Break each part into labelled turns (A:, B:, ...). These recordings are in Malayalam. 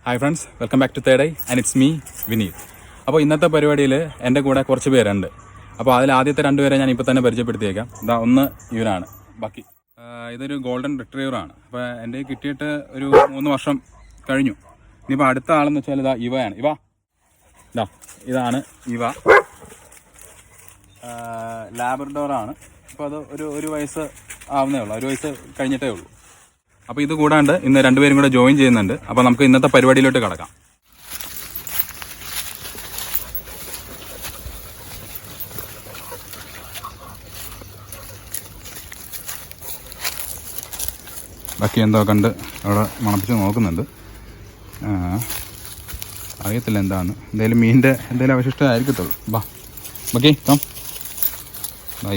A: Hi friends, welcome back to third eye and it's me Vineeth. അപ്പോൾ ഇന്നത്തെ പരിപാടിയിൽ എൻ്റെ കൂടെ കുറച്ച് പേരുണ്ട്. അപ്പോൾ അതിൽ ആദ്യത്തെ രണ്ടുപേരെ ഞാൻ ഇപ്പോൾ തന്നെ പരിചയപ്പെടുത്തിയേക്കാം. ഒന്ന് ഇവരാണ്. ബാക്കി ഇതൊരു ഗോൾഡൻ റിട്രീവറാണ്. അപ്പോൾ എൻ്റെ കിട്ടിയിട്ട് ഒരു 3 വർഷം കഴിഞ്ഞു. ഇനിയിപ്പോൾ അടുത്ത ആളെന്ന് വെച്ചാൽ ഇവയാണ്. ഇതാണ് ഇവ. ലാബ്രഡോറാണ്. അപ്പോൾ അത് ഒരു വയസ്സ് ആവുന്നേ ഉള്ളൂ, 1 വയസ്സ് കഴിഞ്ഞിട്ടേ ഉള്ളൂ. അപ്പോൾ ഇത് കൂടാണ്ട് ഇന്ന് രണ്ടുപേരും കൂടെ ജോയിൻ ചെയ്യുന്നുണ്ട്. അപ്പോൾ നമുക്ക് ഇന്നത്തെ പരിപാടിയിലോട്ട് കിടക്കാം. ബാക്കി എന്തോ കണ്ട് അവിടെ മണപ്പിച്ച് നോക്കുന്നുണ്ട്. അറിയത്തില്ല എന്താണെന്ന്. എന്തെങ്കിലും മീനിൻ്റെ എന്തെങ്കിലും അവശിഷ്ടമായിരിക്കത്തുള്ളൂ. ബാക്കി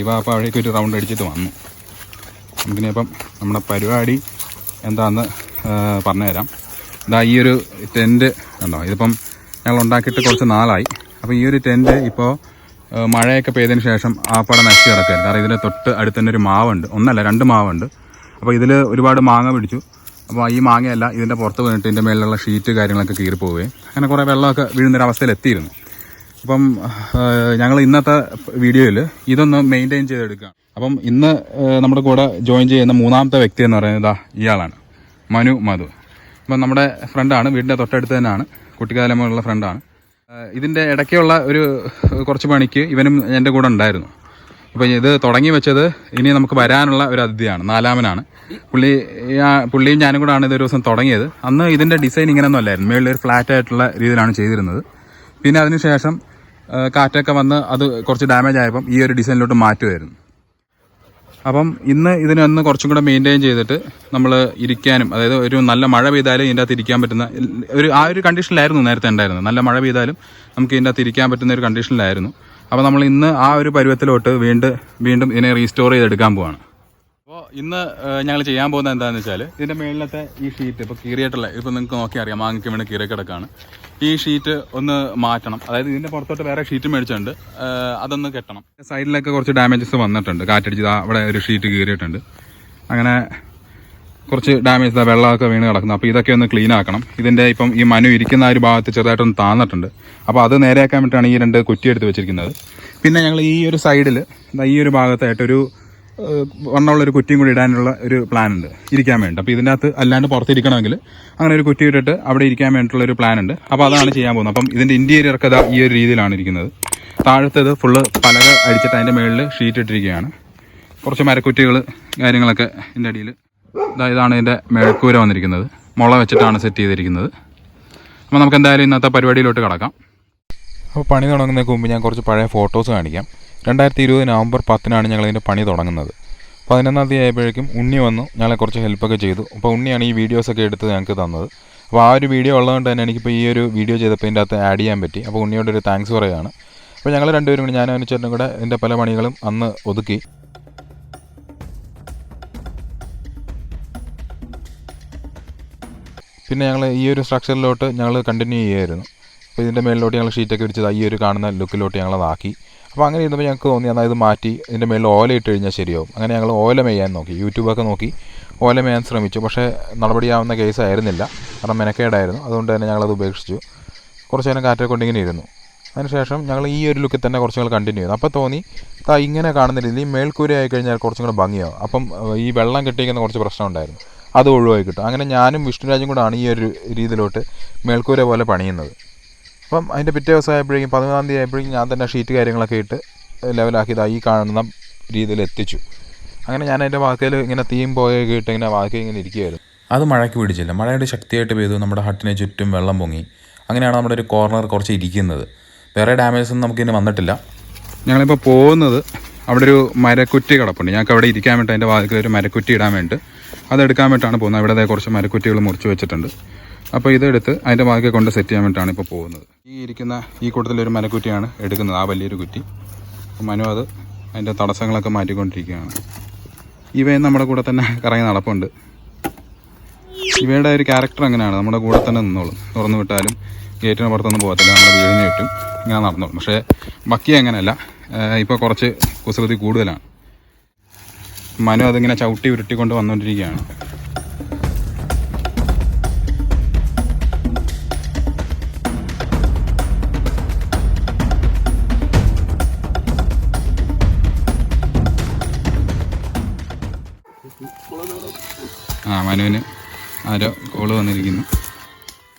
A: ഇവ അപ്പോൾ അവിടേക്ക് ഒരു റൗണ്ട് അടിച്ചിട്ട് വന്നു. നമുക്കിനിയപ്പം നമ്മുടെ പരിപാടി എന്താണെന്ന് പറഞ്ഞുതരാം. ഈ ഒരു ടെൻറ്റ് കണ്ടോ, ഇതിപ്പം ഞങ്ങൾ ഉണ്ടാക്കിയിട്ട് കുറച്ച് നാളായി. അപ്പോൾ ഈ ഒരു ടെൻറ്റ് ഇപ്പോൾ മഴയൊക്കെ പെയ്തതിന് ശേഷം ആപ്പാടെ നശിച്ച് കിടക്കരുത്. കാരണം ഇതിന് തൊട്ട് അടുത്ത് തന്നെ ഒരു മാവുണ്ട്, 2 മാവുണ്ട്. അപ്പോൾ ഇതിൽ ഒരുപാട് മാങ്ങ പിടിച്ചു. അപ്പോൾ ഈ മാങ്ങയല്ല ഇതിൻ്റെ പുറത്ത് വീണിട്ട് ഇതിൻ്റെ മേളിലുള്ള ഷീറ്റ് കാര്യങ്ങളൊക്കെ കീറിപ്പോവുകയും അങ്ങനെ കുറേ വെള്ളമൊക്കെ വീഴുന്നൊരവസ്ഥയിൽ എത്തിയിരുന്നു. അപ്പം ഞങ്ങൾ ഇന്നത്തെ വീഡിയോയിൽ ഇതൊന്ന് മെയിൻറ്റെയിൻ ചെയ്തെടുക്കുക. അപ്പം ഇന്ന് നമ്മുടെ കൂടെ ജോയിൻ ചെയ്യുന്ന 3ാമത്തെ വ്യക്തി എന്ന് പറയുന്നത് ഇയാളാണ്, മധു. അപ്പം നമ്മുടെ ഫ്രണ്ടാണ്, വീടിൻ്റെ തൊട്ടടുത്ത് തന്നെയാണ്, കുട്ടിക്കാലം മുതലുള്ള ഫ്രണ്ടാണ്. ഇതിൻ്റെ ഇടയ്ക്കുള്ള കുറച്ച് പണിക്ക് ഇവനും എൻ്റെ കൂടെ ഉണ്ടായിരുന്നു. അപ്പോൾ ഇത് തുടങ്ങി വെച്ചത് ഇനി നമുക്ക് വരാനുള്ള ഒരു അതിഥിയാണ്, 4ാമനാണ്. പുള്ളിയും ഞാനും കൂടെയാണ് ഇതൊരു ദിവസം തുടങ്ങിയത്. അന്ന് ഇതിൻ്റെ ഡിസൈൻ ഇങ്ങനെയൊന്നും അല്ലായിരുന്നു, മേളിൽ ഒരു ഫ്ലാറ്റ് ആയിട്ടുള്ള രീതിയിലാണ് ചെയ്തിരുന്നത്. പിന്നെ അതിനുശേഷം കാറ്റൊക്കെ വന്ന് അത് കുറച്ച് ഡാമേജ് ആയപ്പം ഈ ഒരു ഡിസൈനിലോട്ട് മാറ്റുമായിരുന്നു. അപ്പം ഇന്ന് ഇതിനൊന്ന് കുറച്ചും കൂടെ മെയിൻറ്റെയിൻ ചെയ്തിട്ട് നമ്മൾ ഇരിക്കാനും, അതായത് ഒരു നല്ല മഴ പെയ്താലും ഇതിൻ്റെ അകത്ത് ഇരിക്കാൻ പറ്റുന്ന ആ ഒരു കണ്ടീഷനിലായിരുന്നു നേരത്തെ ഉണ്ടായിരുന്നത്. നല്ല മഴ പെയ്താലും നമുക്ക് ഇതിൻ്റെ അകത്ത് ഇരിക്കാൻ പറ്റുന്ന ഒരു കണ്ടീഷനിലായിരുന്നു. അപ്പോൾ നമ്മൾ ഇന്ന് ആ ഒരു പരുവത്തിലോട്ട് വീണ്ടും ഇതിനെ റീസ്റ്റോർ ചെയ്തെടുക്കാൻ പോവാണ്. അപ്പോൾ ഇന്ന് ഞങ്ങൾ ചെയ്യാൻ പോകുന്നത് എന്താണെന്ന് വെച്ചാൽ, ഇതിൻ്റെ മേളിലത്തെ ഈ ഷീറ്റ് ഇപ്പോൾ കീറിയിട്ടുള്ള, ഇപ്പോൾ നിങ്ങൾക്ക് നോക്കി അറിയാം, മാങ്ങയ്ക്ക് വേണ്ടി കീറി കിടക്കാണ്. ഈ ഷീറ്റ് ഒന്ന് മാറ്റണം. അതായത് ഇതിൻ്റെ പുറത്തോട്ട് വേറെ ഷീറ്റ് മേടിച്ചിട്ടുണ്ട്, അതൊന്ന് കെട്ടണം. സൈഡിലൊക്കെ കുറച്ച് ഡാമേജസ് വന്നിട്ടുണ്ട്, കാറ്റടിച്ച് അവിടെ ഒരു ഷീറ്റ് കീറിയിട്ടുണ്ട്. അങ്ങനെ കുറച്ച് ഡാമേജ്, വെള്ളമൊക്കെ വീണ് കിടക്കുന്നു. അപ്പോൾ ഇതൊക്കെ ഒന്ന് ക്ലീൻ ആക്കണം. ഇതിൻ്റെ ഇപ്പം ഈ മനു ഇരിക്കുന്ന ആ ഒരു ഭാഗത്ത് ചെറുതായിട്ടൊന്ന് താന്നിട്ടുണ്ട്. അപ്പോൾ അത് നേരെയാക്കാൻ വേണ്ടിയിട്ടാണ് ഈ 2 കുറ്റി എടുത്ത് വെച്ചിരിക്കുന്നത്. പിന്നെ ഞങ്ങൾ ഈ ഒരു സൈഡിൽ ഈ ഒരു ഭാഗത്തായിട്ടൊരു വണ്ണമുള്ളൊരു കുറ്റിയും കൂടി ഇടാനുള്ള ഒരു പ്ലാൻ ഉണ്ട്, ഇരിക്കാൻ വേണ്ടി. അപ്പോൾ ഇതിൻ്റെ അകത്ത് അല്ലാണ്ട് പുറത്തിരിക്കണമെങ്കിൽ അങ്ങനെ ഒരു കുറ്റി ഇട്ടിട്ട് അവിടെ ഇരിക്കാൻ വേണ്ടിയിട്ടുള്ള ഒരു പ്ലാൻ ഉണ്ട്. അപ്പോൾ അതാണ് ചെയ്യാൻ പോകുന്നത്. അപ്പം ഇതിൻ്റെ ഇൻറ്റീരിയറൊക്കെ ഈ ഒരു രീതിയിലാണ് ഇരിക്കുന്നത്. താഴത്തേത് ഫുള്ള് പലക അടിച്ചിട്ട് അതിൻ്റെ മുകളിൽ ഷീറ്റ് ഇട്ടിരിക്കുകയാണ്. കുറച്ച് മരക്കുറ്റികൾ കാര്യങ്ങളൊക്കെ ഇതിൻ്റെ അടിയിൽ. ഇതാണ് ഇതിൻ്റെ മേൽക്കൂര വന്നിരിക്കുന്നത്, മുള വെച്ചിട്ടാണ് സെറ്റ് ചെയ്തിരിക്കുന്നത്. അപ്പോൾ നമുക്ക് എന്തായാലും ഇന്നത്തെ പരിപാടിയിലോട്ട് കിടക്കാം. അപ്പോൾ പണി തുടങ്ങുന്നതിന് മുമ്പ് ഞാൻ കുറച്ച് പഴയ ഫോട്ടോസ് കാണിക്കാം. 2020 നവംബർ 10-നാണ് ഞങ്ങളിതിൻ്റെ പണി തുടങ്ങുന്നത്. 11-ാം തീയതി ആയപ്പോഴേക്കും ഉണ്ണി വന്നു ഞങ്ങളെ കുറച്ച് ഹെൽപ്പൊക്കെ ചെയ്തു. അപ്പോൾ ഉണ്ണിയാണ് ഈ വീഡിയോസൊക്കെ എടുത്ത് ഞങ്ങൾക്ക് തന്നത്. അപ്പോൾ ആ ഒരു വീഡിയോ ഉള്ളതുകൊണ്ട് തന്നെ എനിക്കിപ്പോൾ ഈ ഒരു വീഡിയോ ചെയ്തപ്പോൾ ഇതിൻ്റെ അകത്ത് ആഡ് ചെയ്യാൻ പറ്റി. അപ്പോൾ ഉണ്ണിയോടൊരു താങ്ക്സ് പറയുകയാണ്. അപ്പോൾ ഞങ്ങൾ രണ്ടുപേരും കൂടി, ഞാനും അനുചേട്ടനും കൂടെ ഇതിൻ്റെ പല പണികളും അന്ന് ഒതുക്കി. പിന്നെ ഞങ്ങൾ ഈ ഒരു സ്ട്രക്ചറിലോട്ട് ഞങ്ങൾ കണ്ടിന്യൂ ചെയ്യുമായിരുന്നു. അപ്പോൾ ഇതിൻ്റെ മേളിലോട്ട് ഞങ്ങൾ ഷീറ്റൊക്കെ വിരിച്ചത് ഈ ഒരു കാണുന്ന ലുക്കിലോട്ട് ഞങ്ങളതാക്കി. അപ്പോൾ അങ്ങനെ ഇരുന്നപ്പോൾ ഞങ്ങൾക്ക് തോന്നി എന്നാൽ ഇത് മാറ്റി ഇതിൻ്റെ മേളിൽ ഓല ഇട്ട് കഴിഞ്ഞാൽ ശരിയാവും. അങ്ങനെ ഞങ്ങൾ ഓല മെയ്യാൻ നോക്കി, യൂട്യൂബൊക്കെ നോക്കി ഓല മെയ്യാൻ ശ്രമിച്ചു. പക്ഷേ നടപടിയാവുന്ന കേസായിരുന്നില്ല, കാരണം മെനക്കേടായിരുന്നു. അതുകൊണ്ട് തന്നെ ഞങ്ങളത് ഉപേക്ഷിച്ചു. കുറച്ച് നേരം കാറ്റൊക്കെ കൊണ്ടിങ്ങനെ ഇരുന്നു. അതിനുശേഷം ഞങ്ങൾ ഈ ഒരു ലുക്കിൽ തന്നെ കുറച്ച് ഞങ്ങൾ കണ്ടിന്യൂ ചെയ്തു. അപ്പോൾ തോന്നി ഇങ്ങനെ കാണുന്ന രീതിയിൽ മേൽക്കൂര ആയി കഴിഞ്ഞാൽ കുറച്ചും കൂടെ ഭംഗിയാവും. അപ്പം ഈ വെള്ളം കെട്ടിയിരിക്കുന്ന കുറച്ച് പ്രശ്നം ഉണ്ടായിരുന്നു, അത് ഒഴിവായി കിട്ടും. അങ്ങനെ ഞാനും വിഷ്ണുരാജും കൂടാണ് ഈ ഒരു രീതിയിലോട്ട് മേൽക്കൂര പോലെ പണിയുന്നത്. അപ്പം അതിൻ്റെ പിറ്റേ ദിവസം ആയപ്പോഴേക്കും 11-ാം തീയതി ആയപ്പോഴേക്കും ഞാൻ തന്നെ ഷീറ്റ് കാര്യങ്ങളൊക്കെ ഇട്ട് ലെവലാക്കി ഈ കാണുന്ന രീതിയിൽ എത്തിച്ചു. അങ്ങനെ ഞാൻ അതിൻ്റെ വാക്കയിൽ ഇങ്ങനെ തീം പോയൊക്കെ ഇട്ട് ഇങ്ങനെ വാക്കി ഇങ്ങനെ ഇരിക്കുകയായിരുന്നു. അത് മഴയ്ക്ക് പിടിച്ചില്ല, മഴയുടെ ശക്തിയായിട്ട് പെയ്തു. നമ്മുടെ ഹട്ടിനെ ചുറ്റും വെള്ളം പൊങ്ങി. അങ്ങനെയാണ് നമ്മുടെ ഒരു കോർണർ കുറച്ച് ഇരിക്കുന്നത്. വേറെ ഡാമേജസ് ഒന്നും നമുക്കിനി വന്നിട്ടില്ല. ഞങ്ങളിപ്പോൾ പോകുന്നത് അവിടെ ഒരു മരക്കുറ്റി കിടപ്പുണ്ട്, ഞങ്ങൾക്ക് അവിടെ ഇരിക്കാൻ വേണ്ടി അതിൻ്റെ വാക്കിൽ ഒരു മരക്കുറ്റി ഇടാൻ വേണ്ടി അതെടുക്കാൻ വേണ്ടിയിട്ടാണ് പോകുന്നത്. ഇവിടെ കുറച്ച് മരക്കുറ്റികൾ മുറിച്ച് വെച്ചിട്ടുണ്ട്. അപ്പോൾ ഇതെടുത്ത് അതിൻ്റെ ഭാഗം കൊണ്ട് സെറ്റ് ചെയ്യാൻ വേണ്ടിയിട്ടാണ് ഇപ്പോൾ പോകുന്നത്. ഈ ഇരിക്കുന്ന ഈ കൂട്ടത്തിലൊരു മരക്കുറ്റിയാണ് എടുക്കുന്നത്, ആ വലിയൊരു കുറ്റി. അപ്പോൾ മനു അത് അതിൻ്റെ തടസ്സങ്ങളൊക്കെ മാറ്റിക്കൊണ്ടിരിക്കുകയാണ്. ഇവയും നമ്മുടെ കൂടെ തന്നെ കറങ്ങി നടപ്പുണ്ട്. ഇവയുടെ ഒരു ക്യാരക്ടർ അങ്ങനെയാണ്, നമ്മുടെ കൂടെ തന്നെ നിന്നോളും. തുറന്നു വിട്ടാലും ഗേറ്റിന് പുറത്തൊന്നും പോകത്തില്ല, നമ്മുടെ വീടിന് ചുറ്റും ഇങ്ങനെ നടന്നോളും. പക്ഷേ ബക്കി അങ്ങനെയല്ല, ഇപ്പോൾ കുറച്ച് കുസൃതി കൂടുതലാണ്. മനു അതിങ്ങനെ ചവിട്ടി ഉരുട്ടിക്കൊണ്ട് വന്നുകൊണ്ടിരിക്കുകയാണ്. മനുവിന് ആരോ കോള് വന്നിരിക്കുന്നു.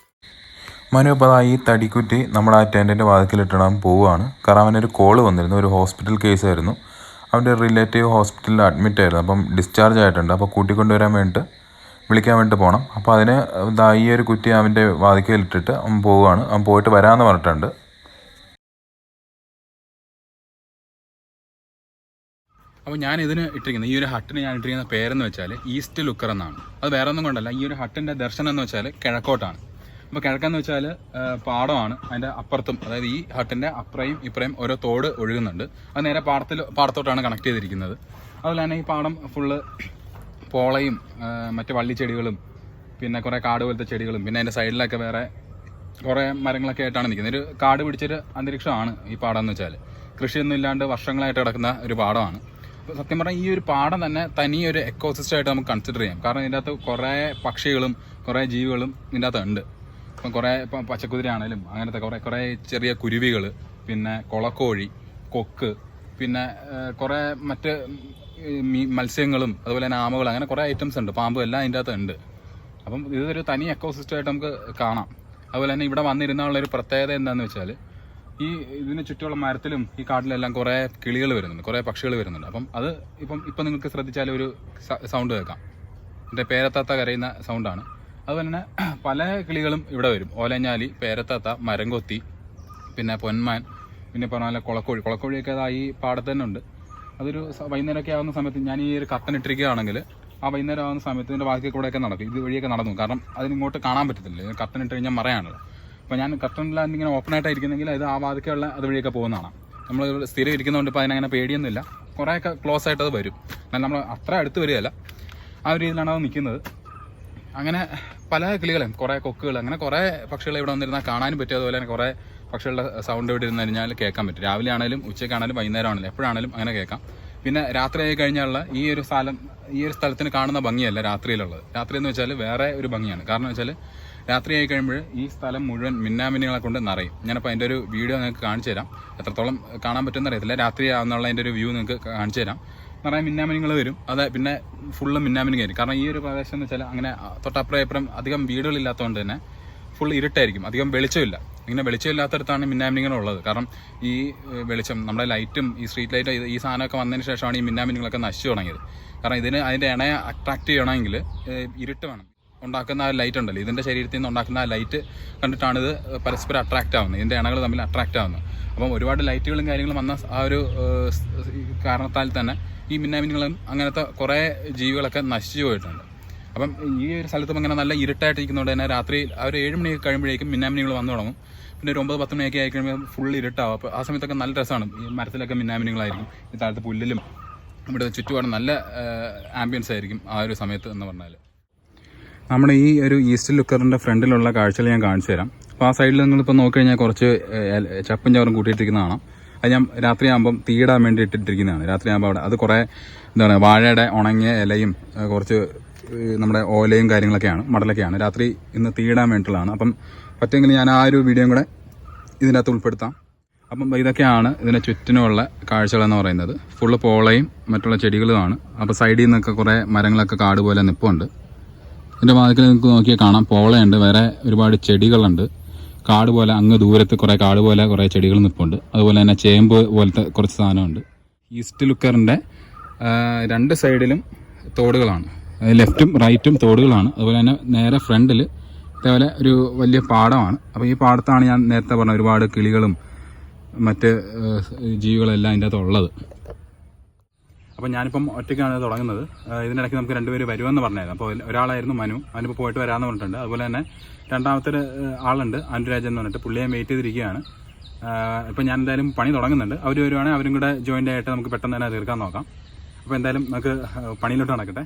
A: മനു ഇപ്പോൾ ഈ തടിക്കുറ്റി നമ്മുടെ ആ ടെൻറ്റിൻ്റെ വാതിക്കലിട്ടിടാൻ പോവുകയാണ്. കാരണം അവനൊരു കോള് വന്നിരുന്നു, ഒരു ഹോസ്പിറ്റൽ കേസായിരുന്നു. അവൻ്റെ റിലേറ്റീവ് ഹോസ്പിറ്റലിൽ അഡ്മിറ്റ് ആയിരുന്നു. അപ്പം ഡിസ്ചാർജ് ആയിട്ടുണ്ട്. അപ്പോൾ കൂട്ടിക്കൊണ്ടുവരാൻ വേണ്ടിയിട്ട് വിളിക്കാൻ വേണ്ടി പോകണം. അപ്പോൾ അതിന് ഈ ഒരു കുറ്റി അവൻ്റെ വാതിക്കലിട്ടിട്ട് അവൻ പോവുകയാണ്. അവൻ പോയിട്ട് വരാമെന്ന് പറഞ്ഞിട്ടുണ്ട്. അപ്പോൾ ഞാൻ ഇതിന് ഇട്ടിരിക്കുന്നത്, ഈ ഒരു ഹട്ടിന് ഞാൻ ഇട്ടിരിക്കുന്ന പേരെന്ന് വെച്ചാൽ ഈസ്റ്റ് ലുക്കർ എന്നാണ്. അത് വേറെ ഒന്നും കൊണ്ടല്ല, ഈ ഒരു ഹട്ടിൻ്റെ ദർശനം എന്ന് വെച്ചാൽ കിഴക്കോട്ടാണ്. അപ്പോൾ കിഴക്കെന്ന് വെച്ചാൽ പാടമാണ്. അതിൻ്റെ അപ്പുറത്തും, അതായത് ഈ ഹട്ടിൻ്റെ അപ്പുറയും ഇപ്പുറയും ഓരോ തോട് ഒഴുകുന്നുണ്ട്. അത് നേരെ പാടത്തോട്ടാണ് കണക്ട് ചെയ്തിരിക്കുന്നത്. അതുപോലെ തന്നെ ഈ പാടം ഫുള്ള് പോളയും മറ്റ് വള്ളിച്ചെടികളും പിന്നെ കുറേ കാട് പോലത്തെ ചെടികളും പിന്നെ അതിൻ്റെ സൈഡിലൊക്കെ വേറെ കുറേ മരങ്ങളൊക്കെ ആയിട്ടാണ് നിൽക്കുന്നത്. ഒരു കാട് പിടിച്ചൊരു അന്തരീക്ഷമാണ് ഈ പാടം എന്ന് വെച്ചാൽ. കൃഷിയൊന്നും ഇല്ലാണ്ട് വർഷങ്ങളായിട്ട് കിടക്കുന്ന ഒരു പാടമാണ്. അപ്പോൾ സത്യം പറഞ്ഞാൽ ഈ ഒരു പാടം തന്നെ തനിയൊരു എക്കോസിസ്റ്റം ആയിട്ട് നമുക്ക് കൺസിഡർ ചെയ്യാം. കാരണം ഇതിൻ്റെ അകത്ത് കുറേ പക്ഷികളും കുറേ ജീവികളും ഇതിൻ്റെ അകത്ത് ഉണ്ട്. ഇപ്പം കുറേ പച്ചക്കുതിരയാണേലും അങ്ങനത്തെ കുറേ ചെറിയ കുരുവികൾ, പിന്നെ കൊളക്കോഴി, കൊക്ക്, പിന്നെ കുറേ മറ്റ് മത്സ്യങ്ങളും അതുപോലെ തന്നെ ആമകൾ, അങ്ങനെ കുറേ ഐറ്റംസ് ഉണ്ട്. പാമ്പും എല്ലാം അതിൻ്റെ അകത്ത് ഉണ്ട്. അപ്പം ഇതൊരു തനി എക്കോസിസ്റ്റമായിട്ട് നമുക്ക് കാണാം. അതുപോലെ തന്നെ ഇവിടെ വന്നിരുന്നുള്ളൊരു പ്രത്യേകത എന്താണെന്ന് വെച്ചാൽ ഈ ഇതിന് ചുറ്റുമുള്ള മരത്തിലും ഈ കാട്ടിലെല്ലാം കുറേ കിളികൾ വരുന്നുണ്ട്, കുറേ പക്ഷികൾ വരുന്നുണ്ട്. അപ്പം അത് ഇപ്പം നിങ്ങൾക്ക് ശ്രദ്ധിച്ചാൽ ഒരു സൗണ്ട് കേൾക്കാം. എൻ്റെ പേരത്താത്ത കരയുന്ന സൗണ്ടാണ്. അതുപോലെ തന്നെ പല കിളികളും ഇവിടെ വരും. ഓലഞ്ഞാലി, പേരത്താത്ത, മരംകൊത്തി, പിന്നെ പൊന്മാൻ, പിന്നെ പറഞ്ഞ പോലെ കൊളക്കോഴിയൊക്കെ ഈ പാടത്ത് തന്നെ ഉണ്ട്. അതൊരു വൈകുന്നേരമൊക്കെ ആവുന്ന സമയത്ത് ഞാൻ ഈ ഒരു കർട്ടനിട്ടിരിക്കുകയാണെങ്കിൽ ആ വൈകുന്നേരം ആവുന്ന സമയത്ത് ഇതിൻ്റെ ബാക്കി കൂടെയൊക്കെ നടക്കും. ഇത് വഴിയൊക്കെ നടന്നു. കാരണം അതിനിങ്ങോട്ട് കാണാൻ പറ്റത്തില്ല, കർട്ടനിട്ട് കഴിഞ്ഞാൽ മറയാണല്ലോ. അപ്പോൾ ഞാൻ കർട്ടനിലാണ്ട് ഇങ്ങനെ ഓപ്പൺ ആയിട്ടായിരിക്കുന്നെങ്കിൽ അത് ആ വാതിക്കുള്ള അതുവഴിയൊക്കെ പോകുന്നതാണ്. നമ്മൾ സ്ഥിരം ഇരിക്കുന്നതുകൊണ്ട് ഇപ്പോൾ അതിനങ്ങനെ പേടിയൊന്നുമില്ല. കുറേയൊക്കെ ക്ലോസ് ആയിട്ട് അത് വരും. എന്നാൽ നമ്മൾ അത്ര അടുത്ത് വരികയല്ല, ആ ഒരു രീതിയിലാണ് അത് നിൽക്കുന്നത്. അങ്ങനെ പല കിളികളും കുറേ കൊക്കുകൾ, അങ്ങനെ കുറേ പക്ഷികളെ ഇവിടെ വന്നിരുന്നാൽ കാണാനും പറ്റും. അതുപോലെ തന്നെ കുറേ പക്ഷികളുടെ സൗണ്ട് ഇവിടെ ഇരുന്ന് കഴിഞ്ഞാൽ കേൾക്കാൻ പറ്റും. രാവിലെ ആണെങ്കിലും ഉച്ചയ്ക്കാണെങ്കിലും വൈകുന്നേരം ആണെങ്കിലും എപ്പോഴാണെങ്കിലും അങ്ങനെ കേൾക്കാം. പിന്നെ രാത്രി ആയി കഴിഞ്ഞാലുള്ള ഈ ഒരു സ്ഥലത്തിന് കാണുന്ന ഭംഗിയല്ല രാത്രിയിലുള്ളത്. രാത്രി എന്ന് വെച്ചാൽ വേറെ ഒരു ഭംഗിയാണ്. കാരണം വെച്ചാൽ രാത്രി ആയി കഴിയുമ്പോൾ ഈ സ്ഥലം മുഴുവൻ മിന്നാമിനികളെ കൊണ്ട് നിറയും. ഞാനപ്പോൾ അതിൻ്റെ ഒരു വീഡിയോ നിങ്ങൾക്ക് കാണിച്ചു തരാം. എത്രത്തോളം കാണാൻ പറ്റുമെന്ന് അറിയത്തില്ല. രാത്രി ആവുന്നുള്ള അതിൻ്റെ ഒരു വ്യൂ നിങ്ങൾക്ക് കാണിച്ചു തരാം. നിറയെ മിന്നാമിനികൾ വരും. അത് പിന്നെ ഫുള്ള് മിന്നാമിനിങ്ങായിരിക്കും. കാരണം ഈ ഒരു പ്രദേശം എന്ന് വെച്ചാൽ അങ്ങനെ തൊട്ടപ്പുറം അധികം വീടുകളില്ലാത്തതുകൊണ്ട് തന്നെ ഫുൾ ഇരുട്ടായിരിക്കും, അധികം വെളിച്ചമില്ല. ഇങ്ങനെ വെളിച്ചമില്ലാത്തടത്താണ് മിന്നാമിനിങ്ങളുള്ളത്. കാരണം ഈ വെളിച്ചം, നമ്മുടെ ലൈറ്റും ഈ സ്ട്രീറ്റ് ലൈറ്റ് ഈ സാധനമൊക്കെ വന്നതിന് ശേഷമാണ് ഈ മിന്നാമിനികളൊക്കെ നശിച്ചു തുടങ്ങിയത്. കാരണം അതിൻ്റെ ഇണയെ അട്രാക്ട് ചെയ്യണമെങ്കിൽ ഇരുട്ട് വേണം. ഉണ്ടാക്കുന്ന ആ ലൈറ്റ് ഉണ്ടല്ലോ, ഇതിൻ്റെ ശരീരത്തിൽ നിന്ന് ഉണ്ടാക്കുന്ന ആ ലൈറ്റ് കണ്ടിട്ടാണ് ഇത് പരസ്പരം അട്രാക്റ്റ് ആവുന്നത്, ഇതിൻ്റെ ഇണകൾ തമ്മിൽ അട്രാക്റ്റ് ആവുന്നത്. അപ്പം ഒരുപാട് ലൈറ്റുകളും കാര്യങ്ങളും വന്ന ആ ഒരു കാരണത്താൽ തന്നെ ഈ മിന്നാമിനികളും അങ്ങനത്തെ കുറേ ജീവികളൊക്കെ നശിച്ചു പോയിട്ടുണ്ട്. അപ്പം ഈ ഒരു സ്ഥലത്തും അങ്ങനെ നല്ല ഇരുട്ടായിട്ടിരിക്കുന്നതുകൊണ്ട് തന്നെ രാത്രി ആ ഒരു 7 മണിയൊക്കെ കഴിയുമ്പോഴേക്കും മിന്നാമിനികൾ വന്നു തുടങ്ങും. പിന്നെ ഒരു 9-10 മണിയൊക്കെ ആയി കഴിയുമ്പോൾ ഫുൾ ഇരുട്ടാവും. അപ്പോൾ ആ സമയത്തൊക്കെ നല്ല രസമാണ്. ഈ മരത്തിലൊക്കെ മിന്നാമിനികളായിരിക്കും, ഈ താഴത്ത് പുല്ലിലും ഇവിടെ ചുറ്റുപാടും നല്ല ആംബിയൻസ് ആയിരിക്കും ആ ഒരു സമയത്ത് എന്ന് പറഞ്ഞാൽ. നമ്മുടെ ഈ ഒരു ഈസ്റ്റ് ലുക്കറിൻ്റെ ഫ്രണ്ടിലുള്ള കാഴ്ചകൾ ഞാൻ കാണിച്ചു തരാം. അപ്പോൾ ആ സൈഡിൽ നിങ്ങളിപ്പോൾ നോക്കിക്കഴിഞ്ഞാൽ കുറച്ച് ചപ്പും ചവറും കൂട്ടിയിട്ടിരിക്കുന്നതാണ്. അത് ഞാൻ രാത്രിയാകുമ്പം തീയിടാൻ വേണ്ടി ഇട്ടിട്ടിരിക്കുന്നതാണ്. രാത്രിയാകുമ്പോൾ അവിടെ അത് കുറേ വാഴയുടെ ഉണങ്ങിയ ഇലയും കുറച്ച് നമ്മുടെ ഓലയും കാര്യങ്ങളൊക്കെയാണ്, മടലൊക്കെയാണ്. രാത്രി ഇന്ന് തീയിടാൻ വേണ്ടിയിട്ടുള്ളതാണ്. അപ്പം പറ്റുമെങ്കിൽ ഞാൻ ആ ഒരു വീഡിയോയും കൂടെ ഇതിൻ്റെ അകത്ത് ഉൾപ്പെടുത്താം. അപ്പം ഇതൊക്കെയാണ് ഇതിൻ്റെ ചുറ്റിനുമുള്ള കാഴ്ചകളെന്ന് പറയുന്നത്. ഫുള്ള് പോളയും മറ്റുള്ള ചെടികളുമാണ്. അപ്പോൾ സൈഡിൽ നിന്നൊക്കെ കുറേ മരങ്ങളൊക്കെ കാട് പോലെ നിൽപ്പുണ്ട്. ഇതിൻ്റെ ഭാഗത്തിൽ നിങ്ങൾക്ക് നോക്കിയാൽ കാണാം, പോളയുണ്ട്, വേറെ ഒരുപാട് ചെടികളുണ്ട്. കാട് പോലെ അങ്ങ് ദൂരത്ത് കുറേ കാട് പോലെ കുറേ ചെടികൾ നിൽപ്പുണ്ട്. അതുപോലെ തന്നെ ചേമ്പ് പോലത്തെ കുറച്ച് സാധനമുണ്ട്. ഈസ്റ്റ് ലുക്കറിൻ്റെ 2 സൈഡിലും തോടുകളാണ്, ലെഫ്റ്റും റൈറ്റും തോടുകളാണ്. അതുപോലെ തന്നെ നേരെ ഫ്രണ്ടിൽ ഇതേപോലെ ഒരു വലിയ പാടമാണ്. അപ്പോൾ ഈ പാടത്താണ് ഞാൻ നേരത്തെ പറഞ്ഞ ഒരുപാട് കിളികളും മറ്റ് ജീവികളെല്ലാം അതിൻ്റെ അകത്ത് ഉള്ളത്. അപ്പോൾ ഞാനിപ്പം ഒറ്റയ്ക്കാണ് തുടങ്ങുന്നത്. ഇതിനിടയ്ക്ക് നമുക്ക് 2 പേര് വരുമെന്ന് പറഞ്ഞായിരുന്നു. അപ്പോൾ ഒരാളായിരുന്നു മനു, അവനിപ്പോൾ പോയിട്ട് വരാമെന്ന് പറഞ്ഞിട്ടുണ്ട്. അതുപോലെ തന്നെ രണ്ടാമത്തെ ആളുണ്ട്, അനുരാജ് എന്ന് പറഞ്ഞിട്ട്, പുള്ളിയെ വെയിറ്റ് ചെയ്തിരിക്കുകയാണ്. ഇപ്പം ഞാൻ എന്തായാലും പണി തുടങ്ങുന്നുണ്ട്. അവർ വരുവാണെങ്കിൽ അവരും കൂടെ ജോയിൻ്റ് ആയിട്ട് നമുക്ക് പെട്ടെന്ന് തന്നെ തീർക്കാൻ നോക്കാം. അപ്പോൾ എന്തായാലും നമുക്ക് പണിയിലോട്ട് നടക്കട്ടെ.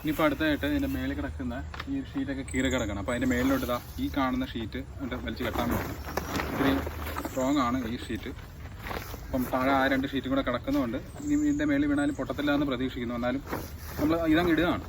A: ഇനിയിപ്പോൾ അടുത്തായിട്ട് ഇതിൻ്റെ മേളിൽ കിടക്കുന്ന ഈ ഷീറ്റൊക്കെ കീറി കിടക്കണം. അപ്പോൾ അതിൻ്റെ മേളിലോട്ട് ഇതാ ഈ കാണുന്ന ഷീറ്റ് വലിച്ച് കെട്ടാൻ പറ്റും. ഇത്രയും സ്ട്രോങ് ആണ് ഈ ഷീറ്റ്. അപ്പം താഴെ ആ 2 ഷീറ്റും കൂടെ കിടക്കുന്നതുകൊണ്ട് ഇനി ഇതിൻ്റെ മേളിൽ വീണാലും പൊട്ടത്തില്ല എന്ന് പ്രതീക്ഷിക്കുന്നു. എന്നാലും നമ്മൾ ഇതങ്ങ് ഇടുകയാണ്.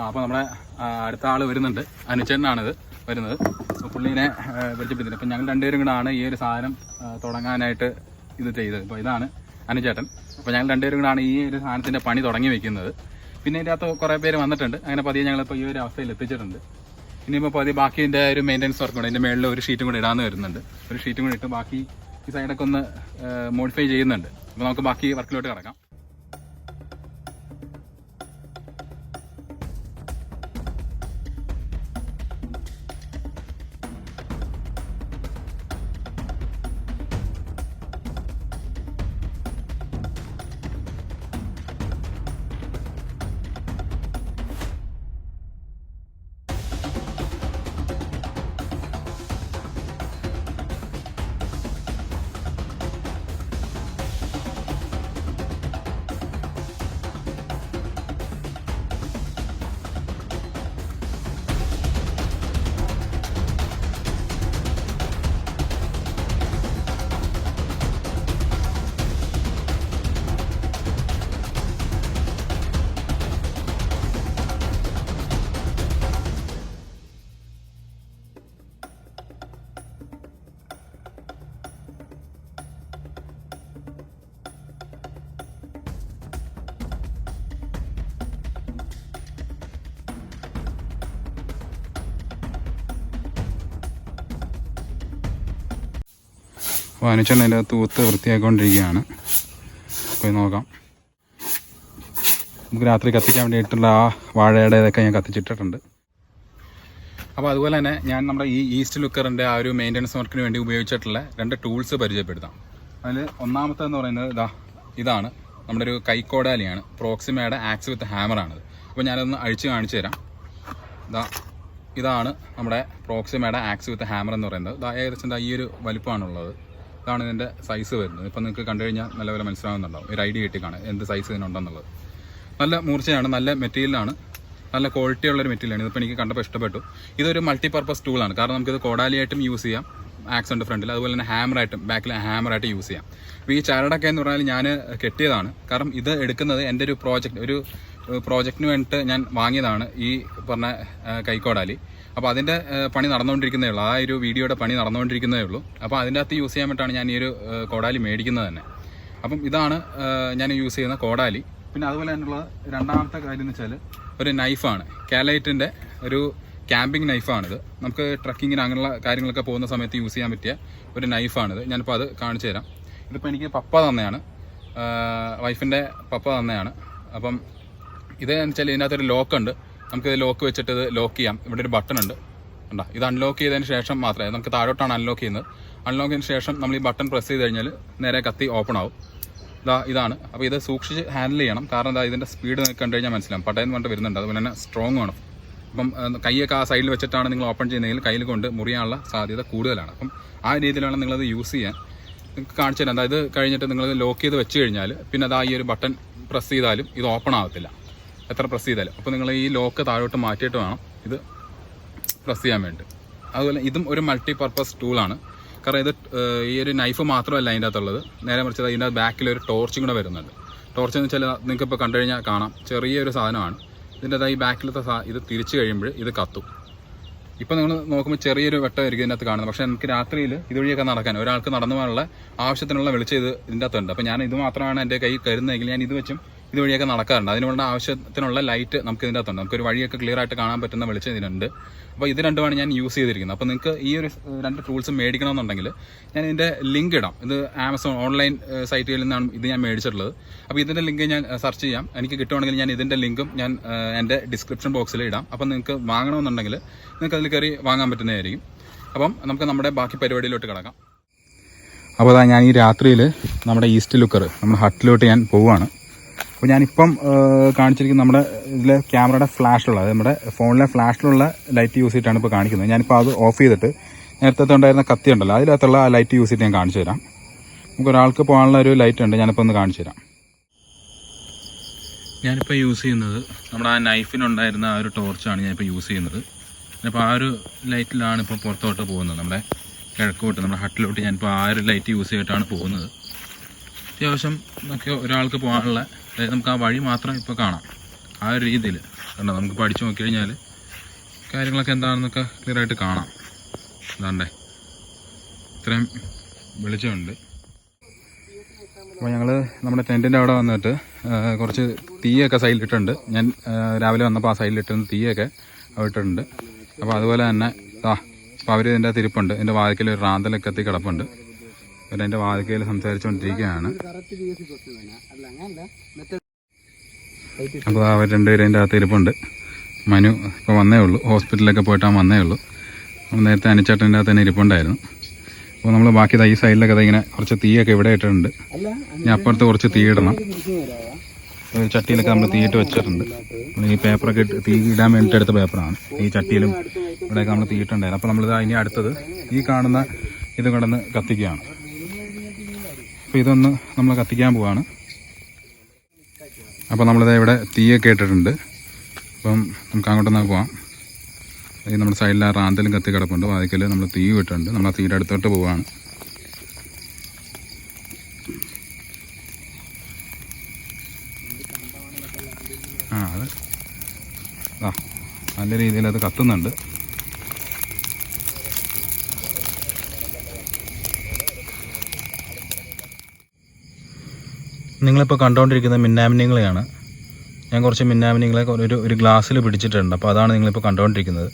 A: അപ്പോൾ നമ്മുടെ അടുത്ത ആൾ വരുന്നുണ്ട്. അനുചേട്ടനാണിത് വരുന്നത്. അപ്പോൾ പുള്ളീനെ പരിചയപ്പെടുത്തില്ല. അപ്പോൾ ഞങ്ങൾ 2 പേരും കൂടാണ് ഈ ഒരു സാധനം തുടങ്ങാനായിട്ട് ഇത് ചെയ്തത്. അപ്പോൾ ഇതാണ് അനുചേട്ടൻ. അപ്പോൾ ഞങ്ങൾ 2 പേരും കൂടാണ് ഈ ഒരു സാധനത്തിൻ്റെ പണി തുടങ്ങി വെക്കുന്നത്. പിന്നെ ഇതിൻ്റെ അകത്ത് കുറേ പേര് വന്നിട്ടുണ്ട്. അങ്ങനെ പതിയെ ഞങ്ങളിപ്പോൾ ഈ ഒരു അവസ്ഥയിൽ എത്തിച്ചിട്ടുണ്ട്. ഇനിയിപ്പോൾ പതിയെ ബാക്കി ഇതിൻ്റെ ഒരു മെയിൻ്റനൻസ് വർക്ക് ഉണ്ട്. ഇതിൻ്റെ മേളിൽ ഒരു ഷീറ്റും കൂടെ ഇടാന്ന് വരുന്നുണ്ട്. ഒരു ഷീറ്റും കൂടെ ഇട്ട് ബാക്കി ഈ സൈഡൊക്കെ ഒന്ന് മോഡിഫൈ ചെയ്യുന്നുണ്ട്. അപ്പോൾ നമുക്ക് ബാക്കി വർക്കിലോട്ട് കിടക്കാം. അപ്പോൾ അനുചേട്ടൻ അതിൻ്റെ തൂത്ത് വൃത്തിയാക്കിക്കൊണ്ടിരിക്കുകയാണ്. പോയി നോക്കാം. നമുക്ക് രാത്രി കത്തിക്കാൻ വേണ്ടിയിട്ടുള്ള ആ വാഴയുടെ ഇതൊക്കെ ഞാൻ കത്തിച്ചിട്ടിട്ടുണ്ട്. അപ്പോൾ അതുപോലെ തന്നെ ഞാൻ നമ്മുടെ ഈ ഈസ്റ്റ് ലുക്കറിൻ്റെ ആ ഒരു മെയിൻ്റനൻസ് വർക്കിന് വേണ്ടി ഉപയോഗിച്ചിട്ടുള്ള 2 ടൂൾസ് പരിചയപ്പെടുത്താം. അതിൽ ഒന്നാമത്തെന്ന് പറയുന്നത് ഇതാണ് നമ്മുടെ ഒരു കൈക്കോടാലിയാണ്. പ്രോക്സിമയുടെ ആക്സ് വിത്ത് ഹാമറാണിത്. അപ്പോൾ ഞാനതൊന്ന് അഴിച്ച് കാണിച്ചു തരാം. ഇതാണ് നമ്മുടെ പ്രോക്സിമയുടെ ആക്സ് വിത്ത് ഹാമർ എന്ന് പറയുന്നത്. ഏകദേശം ഈ ഒരു വലിപ്പമാണുള്ളത്. ഇതാണ് ഇതിൻ്റെ സൈസ് വരുന്നത്. ഇപ്പം നിങ്ങൾക്ക് കണ്ടു കഴിഞ്ഞാൽ നല്ലപോലെ മനസ്സിലാവുന്നുണ്ടാവും. ഒരു ഐഡിയ കിട്ടിക്കാണ് എന്ത് സൈസ് ഇതിനുണ്ടെന്നുള്ളത്. നല്ല മൂർച്ചയാണ്, നല്ല മെറ്റീരിയലാണ്, നല്ല ക്വാളിറ്റി ഉള്ളൊരു മെറ്റീരിയലാണ്. ഇതിപ്പോൾ എനിക്ക് കണ്ടപ്പോൾ ഇഷ്ടപ്പെട്ടു. ഇതൊരു മൾട്ടിപർപ്പസ് ടൂളാണ്. കാരണം നമുക്കിത് കോടാലിയായിട്ടും യൂസ് ചെയ്യാം, ആക്സ് ഉണ്ട് ഫ്രണ്ടിൽ, അതുപോലെ തന്നെ ഹാമറായിട്ടും ബാക്കിൽ ഹാമറായിട്ട് യൂസ് ചെയ്യാം. അപ്പോൾ ഈ ചരടൊക്കെ എന്ന് പറഞ്ഞാൽ ഞാൻ കെട്ടിയതാണ്. കാരണം ഇത് എടുക്കുന്നത് എൻ്റെ ഒരു പ്രോജക്റ്റിന് വേണ്ടിയിട്ട് ഞാൻ വാങ്ങിയതാണ് ഈ പറഞ്ഞ കൈക്കോടാലി. അപ്പോൾ അതിൻ്റെ പണി നടന്നുകൊണ്ടിരിക്കുന്നേ ഉള്ളൂ. ആ ഒരു വീഡിയോയുടെ പണി നടന്നുകൊണ്ടിരിക്കുന്നതേ ഉള്ളൂ. അപ്പോൾ അതിൻ്റെ അകത്ത് യൂസ് ചെയ്യാൻ വേണ്ടിയിട്ടാണ് ഞാൻ ഈ ഒരു കോടാലി മേടിക്കുന്നത് തന്നെ. അപ്പം ഇതാണ് ഞാൻ യൂസ് ചെയ്യുന്ന കോടാലി. പിന്നെ അതുപോലെ തന്നെയുള്ള രണ്ടാമത്തെ കാര്യം എന്ന് വെച്ചാൽ ഒരു നൈഫാണ്. കാലൈറ്റിൻ്റെ ഒരു ക്യാമ്പിംഗ് നൈഫാണിത്. നമുക്ക് ട്രക്കിങ്ങിന് അങ്ങനെയുള്ള കാര്യങ്ങളൊക്കെ പോകുന്ന സമയത്ത് യൂസ് ചെയ്യാൻ പറ്റിയ ഒരു നൈഫാണിത്. ഞാനിപ്പോൾ അത് കാണിച്ചു തരാം. ഇതിപ്പോൾ എനിക്ക് പപ്പ തന്നെയാണ്, വൈഫിൻ്റെ പപ്പ തന്നെയാണ്. അപ്പം ഇതെന്ന് വെച്ചാൽ ഇതിനകത്തൊരു ലോക്കുണ്ട്. നമുക്കിത് ലോക്ക് വെച്ചിട്ട് ഇത് ലോക്ക് ചെയ്യാം. ഇവിടെ ഒരു ബട്ടൺ ഉണ്ട്, കണ്ടോ? ഇത് അൺലോക്ക് ചെയ്തതിന് ശേഷം മാത്രമേ, നമുക്ക് താഴോട്ടാണ് അൺലോക്ക് ചെയ്യുന്നത്. അൺലോക്ക് ചെയ്തതിന് ശേഷം നമ്മൾ ഈ ബട്ടൺ പ്രസ് ചെയ്ത് കഴിഞ്ഞാൽ നേരെ കത്തി ഓപ്പൺ ആവും. ഇതാണ്. അപ്പോൾ ഇത് സൂക്ഷിച്ച് ഹാൻഡിൽ ചെയ്യണം. കാരണം ഇതിൻ്റെ സ്പീഡ് കണ്ടു കഴിഞ്ഞാൽ മനസ്സിലാവും. പട്ടയെന്ന് പറഞ്ഞിട്ട് വരുന്നുണ്ട്. അതുപോലെ തന്നെ സ്ട്രോങ് ആണ്. അപ്പം കൈയൊക്കെ ആ സൈഡിൽ വെച്ചിട്ടാണ് നിങ്ങൾ ഓപ്പൺ ചെയ്യുന്നതെങ്കിൽ കയ്യിൽ കൊണ്ട് മുറിയാനുള്ള സാധ്യത കൂടുതലാണ്. അപ്പം ആ രീതിയിൽ വേണം നിങ്ങളത് യൂസ് ചെയ്യാൻ. നിങ്ങൾക്ക് കാണിച്ചു തരാം. അതായത് കഴിഞ്ഞിട്ട് നിങ്ങൾ ലോക്ക് ചെയ്ത് വെച്ച് കഴിഞ്ഞാൽ പിന്നെ അത് ഈ ഒരു ബട്ടൺ പ്രസ് ചെയ്താലും ഇത് ഓപ്പൺ ആകത്തില്ല, എത്ര പ്രസ് ചെയ്താലും. അപ്പോൾ നിങ്ങൾ ഈ ലോക്ക് താഴോട്ട് മാറ്റിയിട്ട് വേണം ഇത് പ്രസ് ചെയ്യാൻ വേണ്ടി. അതുപോലെ ഇതും ഒരു മൾട്ടി പർപ്പസ് ടൂളാണ്. കാരണം ഇത് ഈ ഒരു നൈഫ് മാത്രമല്ല അതിൻ്റെ അകത്തുള്ളത്, നേരെ മറിച്ചത് അതിൻ്റെ ബാക്കിൽ ഒരു ടോർച്ചും കൂടെ വരുന്നുണ്ട്. ടോർച്ച് എന്ന് വെച്ചാൽ നിങ്ങൾക്ക് ഇപ്പോൾ കണ്ടു കഴിഞ്ഞാൽ കാണാം, ചെറിയൊരു സാധനമാണ്. ഇതിൻ്റെതായി ബാക്കിലത്തെ ഇത് തിരിച്ചു കഴിയുമ്പോൾ ഇത് കത്തും. ഇപ്പോൾ നിങ്ങൾ നോക്കുമ്പോൾ ചെറിയൊരു വെട്ടമായിരിക്കും ഇതിനകത്ത് കാണുന്നത്. പക്ഷേ നമുക്ക് രാത്രിയിൽ ഇതുവഴിയൊക്കെ നടക്കാൻ ഒരാൾക്ക് നടന്നു പോകാനുള്ള ആവശ്യത്തിനുള്ള വെളിച്ചം ഇതിൻ്റെ അകത്തുണ്ട്. അപ്പോൾ ഞാൻ ഇത് മാത്രമാണ് എൻ്റെ കൈ കരുതുന്നതെങ്കിൽ ഞാൻ ഇത് വെച്ചും ഇതുവഴിയൊക്കെ നടക്കാറുണ്ട്. അതിനുള്ള ആവശ്യത്തിനുള്ള ലൈറ്റ് നമുക്ക് ഇതിൻ്റെ അകത്തുണ്ട്. നമുക്കൊരു വഴിയൊക്കെ ക്ലിയർ ആയിട്ട് കാണാൻ പറ്റുന്ന വെളിച്ചം ഇതിനുണ്ട്. അപ്പോൾ ഇത് രണ്ടുമാണ് ഞാൻ യൂസ് ചെയ്തിരിക്കുന്നത്. അപ്പോൾ നിങ്ങൾക്ക് ഈ ഒരു 2 ടൂൾസ് മേടിക്കണമെന്നുണ്ടെങ്കിൽ ഞാൻ ഇതിൻ്റെ ലിങ്ക് ഇടാം. ഇത് ആമസോൺ ഓൺലൈൻ സൈറ്റുകളിൽ നിന്നാണ് ഇത് ഞാൻ മേടിച്ചിട്ടുള്ളത്. അപ്പോൾ ഇതിൻ്റെ ലിങ്ക് ഞാൻ സെർച്ച് ചെയ്യാം. എനിക്ക് കിട്ടുവാണെങ്കിൽ ഞാൻ ഇതിൻ്റെ ലിങ്കും ഞാൻ എൻ്റെ ഡിസ്ക്രിപ്ഷൻ ബോക്സിൽ ഇടാം. അപ്പം നിങ്ങൾക്ക് വാങ്ങണമെന്നുണ്ടെങ്കിൽ നിങ്ങൾക്ക് അതിൽ കയറി വാങ്ങാൻ പറ്റുന്നതായിരിക്കും. അപ്പം നമുക്ക് നമ്മുടെ ബാക്കി പരിപാടിയിലോട്ട് കിടക്കാം. അപ്പോൾ അതാ ഞാൻ ഈ രാത്രിയിൽ നമ്മുടെ ഈസ്റ്റ് ലുക്കർ നമ്മുടെ ഹട്ടിലോട്ട് ഞാൻ പോവുകയാണ്. അപ്പോൾ ഞാനിപ്പം കാണിച്ചിരിക്കുന്നത് നമ്മുടെ ഇതിലെ ക്യാമറയുടെ ഫ്ലാഷിലുള്ള, അതായത് നമ്മുടെ ഫോണിലെ ഫ്ലാഷിലുള്ള ലൈറ്റ് യൂസ് ചെയ്തിട്ടാണ് ഇപ്പോൾ കാണിക്കുന്നത്. ഞാനിപ്പോൾ അത് ഓഫ് ചെയ്തിട്ട് നേരത്തെ ഉണ്ടായിരുന്ന കത്തി ഉണ്ടല്ലോ അതിനകത്തുള്ള ആ ലൈറ്റ് യൂസ് ചെയ്തിട്ട് ഞാൻ കാണിച്ചു തരാം. നമുക്ക് ഒരാൾക്ക് പോകാനുള്ള ഒരു ലൈറ്റ് ഉണ്ട്, ഞാനിപ്പോൾ ഒന്ന് കാണിച്ചു തരാം. ഞാനിപ്പോൾ യൂസ് ചെയ്യുന്നത് നമ്മുടെ ആ നൈഫിനുണ്ടായിരുന്ന ആ ഒരു ടോർച്ചാണ് ഞാനിപ്പോൾ യൂസ് ചെയ്യുന്നത്. അപ്പോൾ ആ ഒരു ലൈറ്റിലാണ് ഇപ്പോൾ പുറത്തോട്ട് പോകുന്നത്, നമ്മുടെ കിഴക്കോട്ട് നമ്മുടെ ഹട്ടിലോട്ട് ഞാനിപ്പോൾ ആ ഒരു ലൈറ്റ് യൂസ് ചെയ്തിട്ടാണ് പോകുന്നത്. അത്യാവശ്യം നമുക്ക് ഒരാൾക്ക് പോകാനുള്ള, അതായത് നമുക്ക് ആ വഴി മാത്രം ഇപ്പോൾ കാണാം ആ ഒരു രീതിയിൽ കണ്ടോ. നമുക്ക് പഠിച്ചു നോക്കി കഴിഞ്ഞാൽ കാര്യങ്ങളൊക്കെ എന്താണെന്നൊക്കെ ക്ലിയറായിട്ട് കാണാം. അതാണ്ടേ ഇത്രയും വെളിച്ചമുണ്ട്. അപ്പോൾ ഞങ്ങൾ നമ്മുടെ ടെൻറ്റിൻ്റെ അവിടെ വന്നിട്ട് കുറച്ച് തീയൊക്കെ സൈഡിലിട്ടുണ്ട്. ഞാൻ രാവിലെ വന്നപ്പോൾ ആ സൈഡിലിട്ടിരുന്ന തീയൊക്കെ ഇട്ടിട്ടുണ്ട്. അപ്പോൾ അതുപോലെ തന്നെ അപ്പോൾ അവർ ഇതിൻ്റെ തിരുപ്പുണ്ട്. എൻ്റെ വാതിക്കൽ ഒരു റാന്തലൊക്കെ എത്തി കിടപ്പുണ്ട്. അവരെൻ്റെ വാതിക്കയിൽ സംസാരിച്ചുകൊണ്ടിരിക്കുകയാണ്. അപ്പോൾ അവർ രണ്ടുപേരും അതിൻ്റെ അകത്ത് ഇരിപ്പുണ്ട്. മനു ഇപ്പോൾ വന്നേ ഉള്ളൂ, ഹോസ്പിറ്റലിലൊക്കെ പോയിട്ടാണ് വന്നേ ഉള്ളൂ. നമ്മൾ നേരത്തെ അനിച്ചേട്ടൻ്റെ അകത്ത് തന്നെ ഇരിപ്പുണ്ടായിരുന്നു. അപ്പോൾ നമ്മൾ ബാക്കി ഈ സൈഡിലൊക്കെ ഇങ്ങനെ കുറച്ച് തീയൊക്കെ ഇവിടെ ഇട്ടിട്ടുണ്ട്. ഞാൻ അപ്പുറത്ത് കുറച്ച് തീ ഇടണം. ഒരു ചട്ടിയിലൊക്കെ നമ്മൾ തീയിട്ട് വെച്ചിട്ടുണ്ട്. ഈ പേപ്പറൊക്കെ തീ ഇടാൻ വേണ്ടിയിട്ട് എടുത്ത പേപ്പറാണ്. ഈ ചട്ടിയിലും ഇവിടെയൊക്കെ നമ്മൾ തീയിട്ടുണ്ടായിരുന്നു. അപ്പോൾ നമ്മളിത് ഇനി അടുത്തത് ഈ കാണുന്ന ഇത് കിടന്ന് കത്തിക്കുകയാണ്. അപ്പോൾ ഇതൊന്ന് നമ്മൾ കത്തിക്കാൻ പോവാണ്. അപ്പോൾ നമ്മളിത് ഇവിടെ തീയൊക്കെ ഇട്ടിട്ടുണ്ട്. അപ്പം നമുക്ക് അങ്ങോട്ടൊന്ന് പോവാം. ഈ നമ്മുടെ സൈഡിൽ ആ റാന്തലും കത്തി കിടപ്പുണ്ട്. വാതിക്കൽ നമ്മൾ തീ ഇട്ടിട്ടുണ്ട്. നമ്മൾ ആ തീയുടെ അടുത്തോട്ട് പോവാണ്. അത് നല്ല രീതിയിൽ അത് കത്തുന്നുണ്ട്. നിങ്ങളിപ്പോൾ കണ്ടുകൊണ്ടിരിക്കുന്ന മിന്നാമിനിങ്ങളെയാണ്. ഞാൻ കുറച്ച് മിന്നാമിനിങ്ങളെ ഒരു ഗ്ലാസ്സിൽ പിടിച്ചിട്ടുണ്ട്. അപ്പോൾ അതാണ് നിങ്ങളിപ്പോൾ കണ്ടുകൊണ്ടിരിക്കുന്നത്.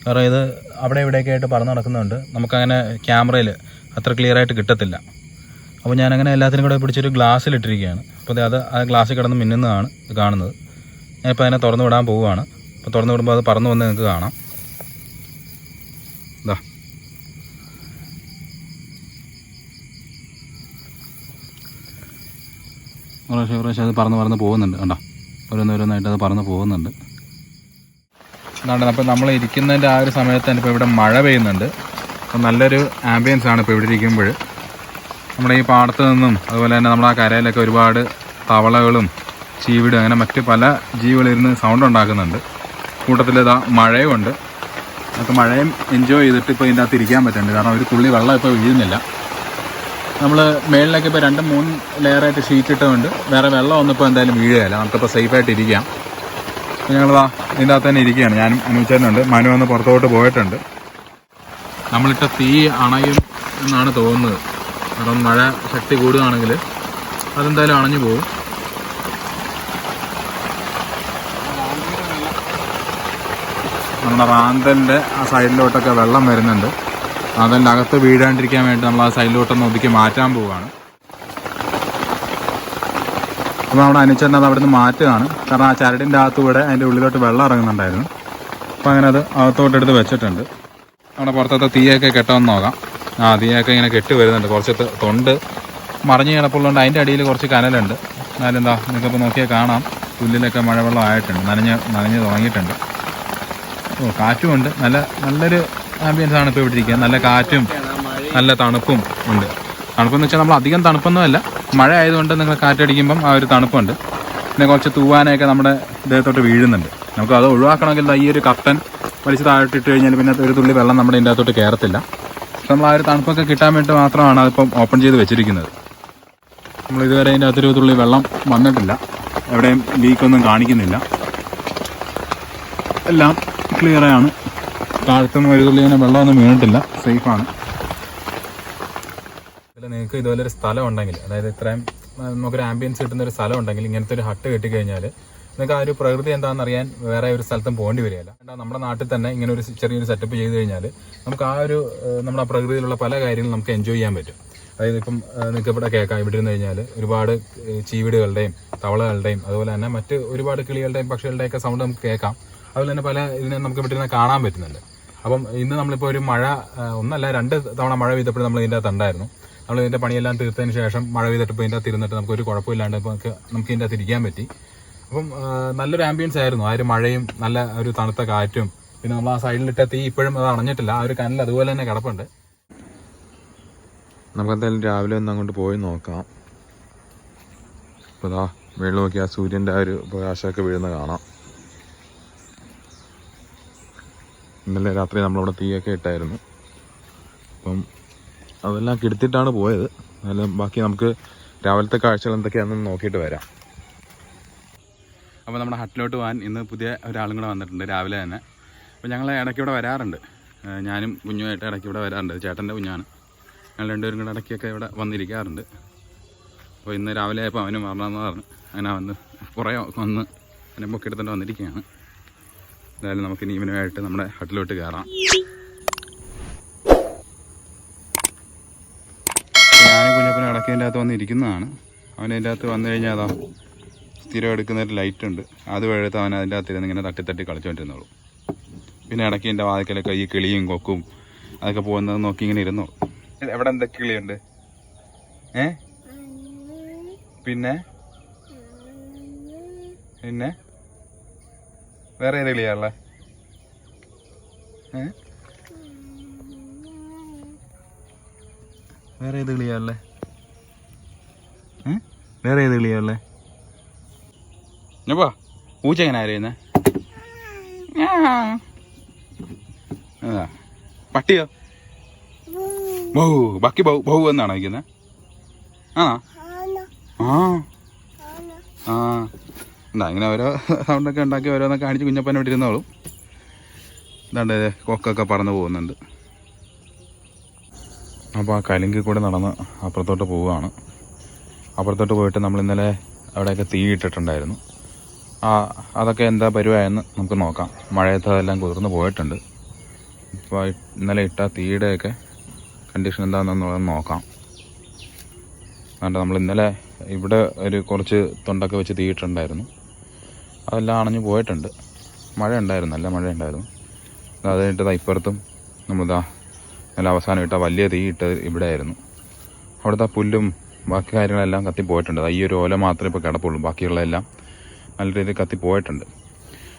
A: കാരണം ഇത് അവിടെ ഇവിടെയൊക്കെ ആയിട്ട് പറന്ന് നടക്കുന്നുണ്ട്. നമുക്കങ്ങനെ ക്യാമറയിൽ അത്ര ക്ലിയർ ആയിട്ട് കിട്ടത്തില്ല. അപ്പോൾ ഞാനങ്ങനെ എല്ലാത്തിനും കൂടെ പിടിച്ചൊരു ഗ്ലാസ്സിലിട്ടിരിക്കുകയാണ്. അപ്പോൾ അത് ആ ഗ്ലാസ്സിൽ കിടന്ന് മിന്നുന്നതാണ് കാണുന്നത്. ഞാനിപ്പോൾ അതിനെ തുറന്നു വിടാൻ പോവുകയാണ്. അപ്പോൾ തുറന്നു വിടുമ്പോൾ അത് പറന്നു വന്ന് നിങ്ങൾക്ക് കാണാം. ഇതാ കുറേശ്ശെ അത് പറന്ന് പോകുന്നുണ്ട്. കണ്ടോ, ഓരോന്നോരോന്നായിട്ട് അത് പറന്ന് പോകുന്നുണ്ട്. അപ്പോൾ നമ്മൾ ഇരിക്കുന്നതിൻ്റെ ആ ഒരു സമയത്ത് തന്നെ ഇപ്പോൾ ഇവിടെ മഴ പെയ്യുന്നുണ്ട്. അപ്പോൾ നല്ലൊരു ആംബിയൻസ് ആണ് ഇപ്പോൾ ഇവിടെ ഇരിക്കുമ്പോൾ. നമ്മുടെ ഈ പാടത്ത് നിന്നും അതുപോലെ തന്നെ നമ്മുടെ ആ കരയിലൊക്കെ ഒരുപാട് തവളകളും ചീവിടും അങ്ങനെ മറ്റ് പല ജീവികളിരുന്ന് സൗണ്ട് ഉണ്ടാക്കുന്നുണ്ട്. കൂട്ടത്തിൽ ഇതാ മഴയുമുണ്ട്. നമുക്ക് മഴയും എൻജോയ് ചെയ്തിട്ട് ഇപ്പോൾ ഇതിൻ്റെ അകത്ത് ഇരിക്കാൻ പറ്റുന്നുണ്ട്. കാരണം ഒരു തുള്ളി വെള്ളം ഇപ്പോൾ വീഴുന്നില്ല. നമ്മൾ മേളിലൊക്കെ ഇപ്പോൾ 2-3 ലെയറായിട്ട് ഷീറ്റ് ഇട്ടുകൊണ്ട് വേറെ വെള്ളമൊന്നും ഇപ്പോൾ എന്തായാലും വീഴുകയില്ല. നമുക്കിപ്പോൾ സേഫായിട്ട് ഇരിക്കാം. ഞങ്ങളിതാ ഇതിൻ്റെ അകത്ത് തന്നെ ഇരിക്കുകയാണ്. ഞാനും അനുവദിച്ചിട്ടുണ്ട്. മനു വന്ന് പുറത്തോട്ട് പോയിട്ടുണ്ട്. നമ്മളിട്ട തീ അണയും എന്നാണ് തോന്നുന്നത്. കാരണം മഴ ശക്തി കൂടുകയാണെങ്കിൽ അതെന്തായാലും അണഞ്ഞു പോകും. നമ്മുടെ റാന്തലിൻ്റെ ആ സൈഡിലോട്ടൊക്കെ വെള്ളം വരുന്നുണ്ട്. റാന്തലിൻ്റെ അകത്ത് വീഴാണ്ടിരിക്കാൻ വേണ്ടി നമ്മൾ ആ സൈഡിലോട്ടൊന്ന് ഒതുക്കി മാറ്റാൻ പോവുകയാണ്. അപ്പോൾ നമ്മുടെ അനുചേട്ടൻ അത് അവിടെ നിന്ന് മാറ്റുകയാണ്. കാരണം ആ ചരടിൻ്റെ അകത്തൂടെ അതിൻ്റെ ഉള്ളിലോട്ട് വെള്ളം ഇറങ്ങുന്നുണ്ടായിരുന്നു. അപ്പോൾ അങ്ങനെ അത് അകത്തോട്ടെടുത്ത് വെച്ചിട്ടുണ്ട്. നമ്മുടെ പുറത്തത്തെ തീയൊക്കെ കെട്ടാമെന്ന് നോക്കാം. തീയൊക്കെ ഇങ്ങനെ കെട്ടി വരുന്നുണ്ട്. കുറച്ച് തൊണ്ട് മറിഞ്ഞ് കിടപ്പുള്ളതുകൊണ്ട് അതിൻ്റെ അടിയിൽ കുറച്ച് കനലുണ്ട്. എന്നാലും എന്താ നിങ്ങൾക്കിപ്പോൾ നോക്കിയാൽ കാണാം, പുല്ലിലൊക്കെ മഴവെള്ളം ആയിട്ടുണ്ട്, നനഞ്ഞ് തുടങ്ങിയിട്ടുണ്ട്. കാറ്റുമുണ്ട്. നല്ലൊരു ആംബിയൻസ് ആണ് ഇപ്പോൾ ഇവിടെ ഇരിക്കുക. നല്ല കാറ്റും നല്ല തണുപ്പും ഉണ്ട്. തണുപ്പെന്ന് വെച്ചാൽ നമ്മൾ അധികം തണുപ്പൊന്നുമല്ല, മഴ ആയതുകൊണ്ട് നിങ്ങൾ കാറ്റടിക്കുമ്പം ആ ഒരു തണുപ്പുണ്ട്. പിന്നെ കുറച്ച് തൂവാനൊക്കെ നമ്മുടെ ദേഹത്തോട്ട് വീഴുന്നുണ്ട്. നമുക്ക് അത് ഒഴിവാക്കണമെങ്കിൽ ഈ ഒരു കർട്ടൻ വലിച്ച് താഴോട്ടിട്ട് കഴിഞ്ഞാൽ പിന്നെ ഒരു തുള്ളി വെള്ളം നമ്മുടെ ഇതിൻ്റെ അകത്തോട്ട് കയറത്തില്ല. നമ്മൾ ആ ഒരു തണുപ്പൊക്കെ കിട്ടാൻ വേണ്ടി മാത്രമാണ് അതിപ്പം ഓപ്പൺ ചെയ്ത് വെച്ചിരിക്കുന്നത്. നമ്മൾ ഇതുവരെ അതിൻ്റെ അകത്തൊരു തുള്ളി വെള്ളം വന്നിട്ടില്ല, എവിടെയും ലീക്കൊന്നും കാണിക്കുന്നില്ല, എല്ലാം ക്ലിയറാണ്. താഴത്തൊന്നും ഒരു തുള്ളി ഇങ്ങനെ വെള്ളമൊന്നും വീണിട്ടില്ല, സേഫാണ്. ഇതിൽ നിങ്ങൾക്ക് ഇതുപോലെ ഒരു സ്ഥലം ഉണ്ടെങ്കിൽ, അതായത് ഇത്രയും നമുക്കൊരു ആംബിയൻസ് കിട്ടുന്ന ഒരു സ്ഥലം ഉണ്ടെങ്കിൽ, ഇങ്ങനത്തെ ഒരു ഹട്ട് കെട്ടിക്കഴിഞ്ഞാൽ നിങ്ങൾക്ക് ആ ഒരു പ്രകൃതി എന്താണെന്ന് അറിയാൻ വേറെ ഒരു സ്ഥലത്തും പോകേണ്ടി വരികയില്ല. നമ്മുടെ നാട്ടിൽ തന്നെ ഇങ്ങനെ ഒരു ചെറിയൊരു സെറ്റപ്പ് ചെയ്ത് കഴിഞ്ഞാൽ നമുക്ക് ആ ഒരു നമ്മുടെ ആ പ്രകൃതിയിലുള്ള പല കാര്യങ്ങളും നമുക്ക് എൻജോയ് ചെയ്യാൻ പറ്റും. അതായത് ഇപ്പം നിങ്ങൾക്ക് ഇവിടെ കേൾക്കാം, ഇവിടെ ഇരുന്ന് കഴിഞ്ഞാൽ ഒരുപാട് ചീവിടുകളുടെയും തവളകളുടെയും അതുപോലെ തന്നെ മറ്റ് ഒരുപാട് കിളികളുടെയും പക്ഷികളുടെയൊക്കെ സൗണ്ട് നമുക്ക് കേൾക്കാം. അതുപോലെ തന്നെ പല ഇതിനെ നമുക്ക് ഇവിടെ നിന്ന് കാണാൻ പറ്റുന്നുണ്ട്. അപ്പം ഇന്ന് നമ്മളിപ്പോൾ ഒരു മഴ ഒന്നല്ല 2 തവണ മഴ പെയ്തപ്പോഴും നമ്മൾ ഇതിൻ്റെ അകത്ത് ഉണ്ടായിരുന്നു. നമ്മൾ ഇതിൻ്റെ പണിയെല്ലാം തീർത്തതിന് ശേഷം മഴ പെയ്തിട്ടപ്പോൾ ഇതിൻ്റെ അകത്ത് ഇരുന്നിട്ട് നമുക്കൊരു കുഴപ്പമില്ലാണ്ട് നമുക്ക് ഇതിൻ്റെ അകത്ത് ഇരിക്കാൻ പറ്റി. അപ്പം നല്ലൊരു ആംബിയൻസ് ആയിരുന്നു. ആ ഒരു മഴയും നല്ല ഒരു തണുത്ത കാറ്റും, പിന്നെ നമ്മൾ ആ സൈഡിലിട്ട തീ ഇപ്പോഴും അത് അണഞ്ഞിട്ടില്ല, ആ ഒരു കനൽ അതുപോലെ തന്നെ കിടപ്പുണ്ട്.
B: നമുക്കെന്തായാലും രാവിലെ ഒന്ന് അങ്ങോട്ട് പോയി നോക്കാം. ഇപ്പോൾ വെള്ളം നോക്കി ആ സൂര്യൻ്റെ ആ ഒരു പ്രകാശമൊക്കെ വീഴുന്ന കാണാം. ഇന്നലെ രാത്രി നമ്മളവിടെ തീയൊക്കെ ഇട്ടായിരുന്നു. അപ്പം അതെല്ലാം കെടുത്തിട്ടാണ് പോയത്. എന്നാലും ബാക്കി നമുക്ക് രാവിലത്തെ കാഴ്ചകൾ എന്തൊക്കെയാണെന്ന് നോക്കിയിട്ട് വരാം.
A: അപ്പോൾ നമ്മുടെ ഹട്ടിലോട്ട് പോകാൻ ഇന്ന് പുതിയ ഒരാളും കൂടെ വന്നിട്ടുണ്ട് രാവിലെ തന്നെ. അപ്പോൾ ഞങ്ങൾ ഇടയ്ക്ക് ഇവിടെ വരാറുണ്ട്, ഞാനും കുഞ്ഞുമായിട്ട് ഇടയ്ക്ക് ഇവിടെ വരാറുണ്ട്. ചേട്ടൻ്റെ കുഞ്ഞാണ്. ഞങ്ങൾ രണ്ടുപേരും കൂടെ ഇടയ്ക്കൊക്കെ ഇവിടെ വന്നിരിക്കാറുണ്ട്. അപ്പോൾ ഇന്ന് രാവിലെ ആയപ്പോൾ അവനും വരണമെന്ന് പറഞ്ഞു, അങ്ങനെ വന്ന് കുറേ വന്ന് എന്നെ പൊക്കെടുത്തിട്ട് വന്നിരിക്കുകയാണ്. എന്തായാലും നമുക്കിനി ഇവനുമായിട്ട് നമ്മുടെ ഹട്ടിലോട്ട് കയറാം. ഞാനും കുഞ്ഞപ്പനും ഇടയ്ക്ക് അതിൻ്റെ അകത്ത് വന്നിരിക്കുന്നതാണ്. അവനതിൻ്റെ അകത്ത് വന്നു കഴിഞ്ഞാൽ അതാ സ്ഥിരം എടുക്കുന്നൊരു ലൈറ്റ് ഉണ്ട്, അത് വഴുത്ത് അവൻ അതിൻ്റെ അകത്തിരുന്ന് ഇങ്ങനെ തട്ടി കളിച്ചുകൊണ്ടിരുന്നോളൂ. പിന്നെ ഇടയ്ക്ക് എൻ്റെ വാതിക്കലൊക്കെ ഈ കിളിയും കൊക്കും അതൊക്കെ പോകുന്നത് നോക്കി ഇങ്ങനെ ഇരുന്നോളൂ. എവിടെ എന്തൊക്കെ കിളിയുണ്ട്? പിന്നെ പിന്നെ വേറെ ഏത് കിളിയാണല്ലേ? വേറെ ഏത് കിളിയാണല്ലേ? വേറെ ഏത് കിളിയാണല്ലേ? ഞാ പൂച്ച എങ്ങനെ അറിയുന്നേ? പട്ടിയോ? ബഹു ബാക്കി ബഹു എന്നാണോ വയ്ക്കുന്നത്? എന്താ ഇങ്ങനെ ഓരോ സൗണ്ടൊക്കെ ഉണ്ടാക്കി ഓരോന്നൊക്കെ കാണിച്ച് കുഞ്ഞപ്പനെ വിട്ടിരുന്നോളും. എന്താണ്ട് കൊക്കൊക്കെ പറന്ന് പോകുന്നുണ്ട്. അപ്പോൾ ആ കലിങ്കിൽ കൂടെ നടന്ന് അപ്പുറത്തോട്ട് പോവുകയാണ്. അപ്പുറത്തോട്ട് പോയിട്ട് നമ്മൾ ഇന്നലെ അവിടെയൊക്കെ തീ ഇട്ടിട്ടുണ്ടായിരുന്നു. അതൊക്കെ എന്താ പരിവായെന്ന് നമുക്ക് നോക്കാം. മഴയത്ത് അതെല്ലാം കുതിർന്ന് പോയിട്ടുണ്ട്. ഇപ്പോൾ ഇന്നലെ ഇട്ട തീയുടെയൊക്കെ കണ്ടീഷൻ എന്താണെന്നുള്ളത് നോക്കാം. അതുകൊണ്ട് നമ്മൾ ഇന്നലെ ഇവിടെ ഒരു കുറച്ച് തൊണ്ടൊക്കെ വെച്ച് തീയിട്ടുണ്ടായിരുന്നു, അതെല്ലാം അണഞ്ഞു പോയിട്ടുണ്ട്. മഴ ഉണ്ടായിരുന്നു, നല്ല മഴ ഉണ്ടായിരുന്നു. അത് കഴിഞ്ഞിട്ട് ഇപ്പുറത്തും നമ്മളിതാ നല്ല അവസാനം ഇട്ട വലിയ തീ ഇട്ട് ഇവിടെ ആയിരുന്നു. അവിടുത്തെ പുല്ലും ബാക്കി കാര്യങ്ങളെല്ലാം കത്തിപ്പോയിട്ടുണ്ട്. ഈ ഒരു ഓല മാത്രമേ ഇപ്പോൾ കിടപ്പുള്ളൂ, ബാക്കിയുള്ളതെല്ലാം നല്ല രീതിയിൽ കത്തിപ്പോയിട്ടുണ്ട്.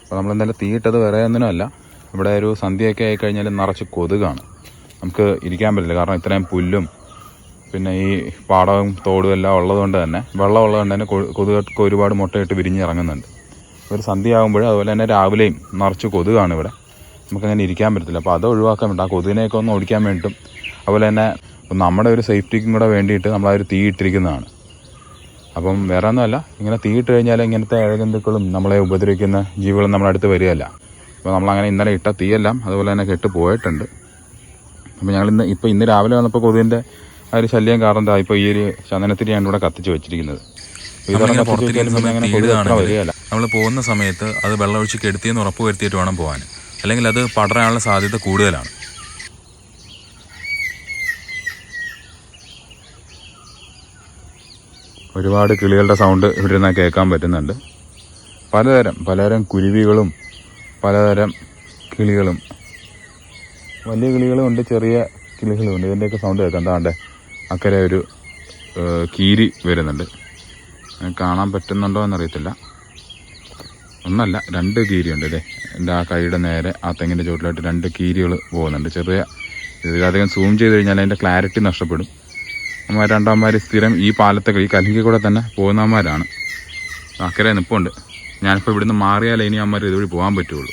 A: അപ്പോൾ നമ്മളെന്തായാലും തീയിട്ടത് വേറെ ഒന്നിനുമല്ല, ഇവിടെ ഒരു സന്ധ്യയൊക്കെ ആയിക്കഴിഞ്ഞാൽ നിറച്ച് കൊതുകാണ്. നമുക്ക് ഇരിക്കാൻ പറ്റില്ല, കാരണം ഇത്രയും പുല്ലും പിന്നെ ഈ പാടവും തോടും എല്ലാം ഉള്ളതുകൊണ്ട് തന്നെ, വെള്ളം ഉള്ളതുകൊണ്ട് തന്നെ കൊതുകൊക്കെ ഒരുപാട് മുട്ടയിട്ട് വിരിഞ്ഞിറങ്ങുന്നുണ്ട്. ഒരു സന്ധ്യ അതുപോലെ തന്നെ രാവിലെയും നിറച്ച് കൊതുകാണ് ഇവിടെ. നമുക്കങ്ങനെ ഇരിക്കാൻ പറ്റത്തില്ല. അപ്പോൾ അത് ഒഴിവാക്കാൻ വേണ്ടി, ആ കൊതുകിനെയൊക്കെ ഒന്ന് ഓടിക്കാൻ വേണ്ടിയിട്ടും അതുപോലെ തന്നെ നമ്മുടെ ഒരു സേഫ്റ്റിക്കും കൂടെ വേണ്ടിയിട്ട് നമ്മളാ ഒരു തീ ഇട്ടിരിക്കുന്നതാണ്. അപ്പം വേറെ ഒന്നുമല്ല, ഇങ്ങനെ തീയിട്ട് കഴിഞ്ഞാൽ ഇങ്ങനത്തെ ഇഴജന്തുക്കളും നമ്മളെ ഉപദ്രവിക്കുന്ന ജീവികളും നമ്മുടെ അടുത്ത് വരികയല്ല. അപ്പോൾ നമ്മളങ്ങനെ ഇന്നലെ ഇട്ട തീയെല്ലാം അതുപോലെ തന്നെ കെട്ട് പോയിട്ടുണ്ട്. അപ്പോൾ ഞങ്ങൾ ഇന്ന് രാവിലെ വന്നപ്പോൾ കൊതുകിൻ്റെ ആ ഒരു ശല്യം കാരണം ഇപ്പോൾ ഈ ഒരു ചന്ദനത്തിരിയാണ് ഇവിടെ കത്തിച്ച് വെച്ചിരിക്കുന്നത്.
B: നമ്മൾ പോകുന്ന സമയത്ത് അത് വെള്ളമൊഴിച്ച് കെടുത്തിയെന്ന് ഉറപ്പ് വരുത്തിയിട്ട് വേണം പോകാൻ, അല്ലെങ്കിൽ അത് പടരാനുള്ള സാധ്യത കൂടുതലാണ്.
A: ഒരുപാട് കിളികളുടെ സൗണ്ട് ഇവിടെ നിന്ന് കേൾക്കാൻ പറ്റുന്നുണ്ട്. പലതരം കുരുവികളും പലതരം കിളികളും, വലിയ കിളികളും ഉണ്ട്, ചെറിയ കിളികളും ഉണ്ട്. ഇതിൻ്റെയൊക്കെ സൗണ്ട് കേൾക്കാം. എന്താണ്ട് അക്കരെ ഒരു കീരി വരുന്നുണ്ട്, കാണാൻ പറ്റുന്നുണ്ടോ എന്നറിയത്തില്ല. ഒന്നല്ല 2 കീരിയുണ്ട്. അല്ലേ, എൻ്റെ ആ കൈയുടെ നേരെ ആ തെങ്ങിൻ്റെ ചുവട്ടിലായിട്ട് 2 കീരികൾ പോകുന്നുണ്ട്. ചെറിയ ഇതിലധികം സൂം ചെയ്ത് കഴിഞ്ഞാൽ അതിൻ്റെ ക്ലാരിറ്റി നഷ്ടപ്പെടും. അമ്മ രണ്ടമ്മമാർ സ്ഥിരം ഈ പാലത്തെ ഈ കലിങ്കിൽ കൂടെ തന്നെ പോകുന്നവന്മാരാണ്. അക്കരെ നിൽപ്പുണ്ട്. ഞാനിപ്പോൾ ഇവിടുന്ന് മാറിയാലേ ഇനി അമ്മമാർ ഇതുവഴി പോകാൻ പറ്റുള്ളൂ.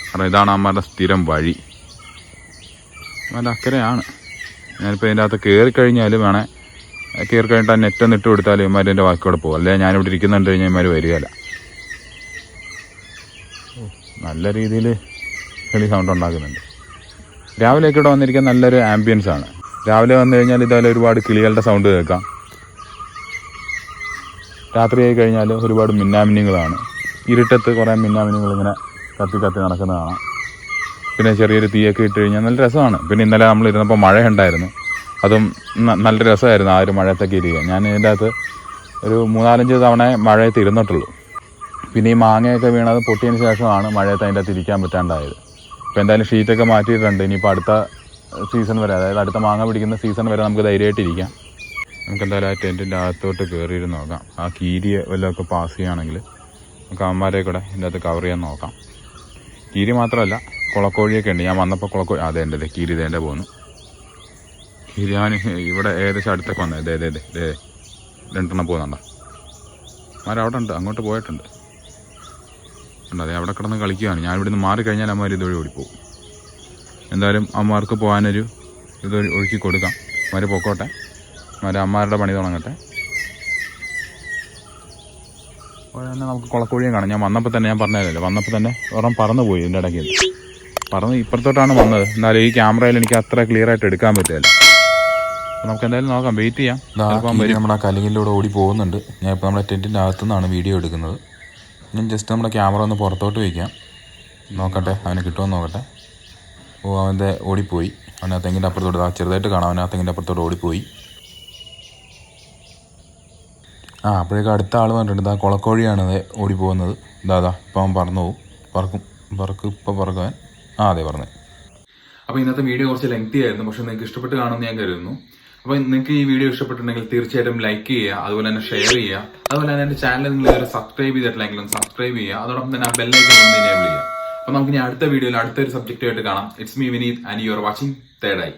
A: കാരണം ഇതാണ് അമ്മമാരുടെ സ്ഥിരം വഴി. നല്ല അക്കരെയാണ്. ഞാനിപ്പോൾ ഇതിൻ്റെ അകത്ത് കയറിക്കഴിഞ്ഞാൽ കയറി കഴിഞ്ഞിട്ട് ആ നെറ്റൊന്ന് ഇട്ട് കൊടുത്താൽ ഇവന്മാർ എൻ്റെ വാക്കിയോടെ പോകും. അല്ലെങ്കിൽ ഞാനിവിടെ ഇരിക്കുന്നുണ്ട് കഴിഞ്ഞാൽ ഇവന്മാർ വരികയില്ല. നല്ല രീതിയിൽ കിളി സൗണ്ട് ഉണ്ടാക്കുന്നുണ്ട്. രാവിലെയൊക്കെ ഇവിടെ വന്നിരിക്കാൻ നല്ലൊരു ആംബിയൻസ് ആണ്. രാവിലെ വന്നു കഴിഞ്ഞാൽ ഇതുപോലെ ഒരുപാട് കിളികളുടെ സൗണ്ട് കേൾക്കാം. രാത്രിയായി കഴിഞ്ഞാൽ ഒരുപാട് മിന്നാമിന്നിങ്ങളാണ്. ഇരുട്ടത്ത് കുറേ മിന്നാമിന്നിങ്ങൾ ഇങ്ങനെ കത്തി കത്തി നടക്കുന്ന കാണാം. പിന്നെ ചെറിയൊരു തീയൊക്കെ ഇട്ട് കഴിഞ്ഞാൽ നല്ല രസമാണ്. പിന്നെ ഇന്നലെ നമ്മൾ ഇരുന്നപ്പോൾ മഴ ഉണ്ടായിരുന്നു. അതും നല്ല രസമായിരുന്നു ആ ഒരു മഴയത്തൊക്കെ ഇരിക്കുക. ഞാൻ ഇതിൻ്റെ അകത്ത് ഒരു 3-4 തവണ മഴയത്ത് ഇരുന്നിട്ടുള്ളൂ. പിന്നെ ഈ മാങ്ങയൊക്കെ വീണത് പൊട്ടിയതിന് ശേഷമാണ് മഴയത്ത് അതിൻ്റെ അകത്ത് ഇരിക്കാൻ പറ്റാണ്ടായത്. ഇപ്പോൾ എന്തായാലും ഷീറ്റൊക്കെ മാറ്റിയിട്ടുണ്ട്. ഇനിയിപ്പോൾ അടുത്ത സീസൺ വരെ, അതായത് അടുത്ത മാങ്ങ പിടിക്കുന്ന സീസൺ വരെ നമുക്ക് ധൈര്യമായിട്ടിരിക്കാം. നമുക്ക് എന്തായാലും ആ ടെൻറ്റിൻ്റെ അകത്തോട്ട് കയറിയിരുന്ന് നോക്കാം. ആ കീരിയെ വല്ലതൊക്കെ പാസ് ചെയ്യുകയാണെങ്കിൽ നമുക്ക് അമ്മമാരെ കൂടെ ഇതിൻ്റെ അകത്ത് കവർ ചെയ്യാൻ നോക്കാം. കീരി മാത്രമല്ല കുളക്കോഴിയൊക്കെ ഉണ്ട്. ഞാൻ വന്നപ്പോൾ കുളക്കോഴി അതെ ഉണ്ട്. കീരി ഇതേൻ്റെ പോകുന്നു. കീരി ഞാൻ ഇവിടെ ഏകദേശം അടുത്തൊക്കെ വന്നത്. ഇതേ 2 പോകുന്നുണ്ടോ? അവിടെ ഉണ്ട്, അങ്ങോട്ട് പോയിട്ടുണ്ട്. ഉണ്ട്, അതെ അവിടെ കിടന്ന് കളിക്കുകയാണ്. ഞാൻ ഇവിടുന്ന് മാറിക്കഴിഞ്ഞാൽ അമ്മമാർ ഇതുവഴി ഓടിപ്പോവും. എന്തായാലും അമ്മമാർക്ക് പോകാനൊരു ഇതൊരു ഒഴുക്കി കൊടുക്കാം. അമ്മമാർ പൊക്കോട്ടെ, അമ്മമാരുടെ പണി തുടങ്ങട്ടെ. അപ്പോൾ തന്നെ നമുക്ക് കുളക്കോഴിയും കാണാം. ഞാൻ വന്നപ്പോൾ തന്നെ ഞാൻ പറഞ്ഞതല്ലേ, വന്നപ്പോൾ തന്നെ ഒരെണ്ണം പറന്ന് പോയി. ഇതിൻ്റെ ഇടയ്ക്ക് പറന്ന് ഇപ്പുറത്തോട്ടാണ് വന്നത്. എന്നാലും ഈ ക്യാമറയിൽ എനിക്ക് അത്ര ക്ലിയർ ആയിട്ട് എടുക്കാൻ പറ്റില്ല. അപ്പോൾ നമുക്ക് എന്തായാലും നോക്കാം, വെയിറ്റ് ചെയ്യാം. നമ്മുടെ ആ കലിങ്ങിലൂടെ ഓടി പോകുന്നുണ്ട്. ഞാൻ ഇപ്പോൾ നമ്മുടെ ടെൻറ്റിൻ്റെ അകത്തു നിന്നാണ് വീഡിയോ എടുക്കുന്നത്. ഞാൻ ജസ്റ്റ് നമ്മുടെ ക്യാമറ ഒന്ന് പുറത്തോട്ട് വയ്ക്കാം, നോക്കട്ടെ അവനെ കിട്ടുമെന്ന് നോക്കട്ടെ. ഓ, അവൻ്റെ ഓടിപ്പോയി. അവനകത്ത് തെങ്ങിൻ്റെ അപ്പുറത്തോട്ട് ചെറുതായിട്ട് കാണാം. അവനകത്ത് തെങ്ങിൻ്റെ അപ്പുറത്തോട്ട് ഓടിപ്പോയി. അപ്പോഴേക്കും അടുത്ത ആൾ പറഞ്ഞിട്ടുണ്ട്. ആ കുളക്കോഴിയാണ് ഓടിപ്പോകുന്നത്. ഇതാ ഇപ്പം അവൻ പറന്നു പോകും. ഇപ്പോൾ പറക്കുവാൻ അതെ പറഞ്ഞത്. അപ്പോൾ ഇന്നത്തെ വീഡിയോ കുറച്ച് ലെങ്തി ആയിരുന്നു, പക്ഷെ നിങ്ങൾക്ക് ഇഷ്ടപ്പെട്ട് കാണുമെന്ന് ഞാൻ കരുതുന്നു. അപ്പോൾ നിങ്ങൾക്ക് ഈ വീഡിയോ ഇഷ്ടപ്പെട്ടിട്ടുണ്ടെങ്കിൽ തീർച്ചയായിട്ടും ലൈക്ക് ചെയ്യുക, അതുപോലെ തന്നെ ഷെയർ ചെയ്യുക. അതുപോലെ തന്നെ എൻ്റെ ചാനൽ നിങ്ങൾ ഇതുവരെ സബ്സ്ക്രൈബ് ചെയ്തിട്ടില്ലെങ്കിലും സബ്സ്ക്രൈബ് ചെയ്യുക. അതോടൊപ്പം തന്നെ ആ ബെല്ലൈക്കൺ ഒന്ന് എനേബിൾ ചെയ്യുക. അപ്പോൾ നമുക്ക് ഇനി അടുത്ത വീഡിയോയിൽ അടുത്തൊരു സബ്ജക്റ്റുമായിട്ട് കാണാം. It's me Vineeth and you are watching third eye.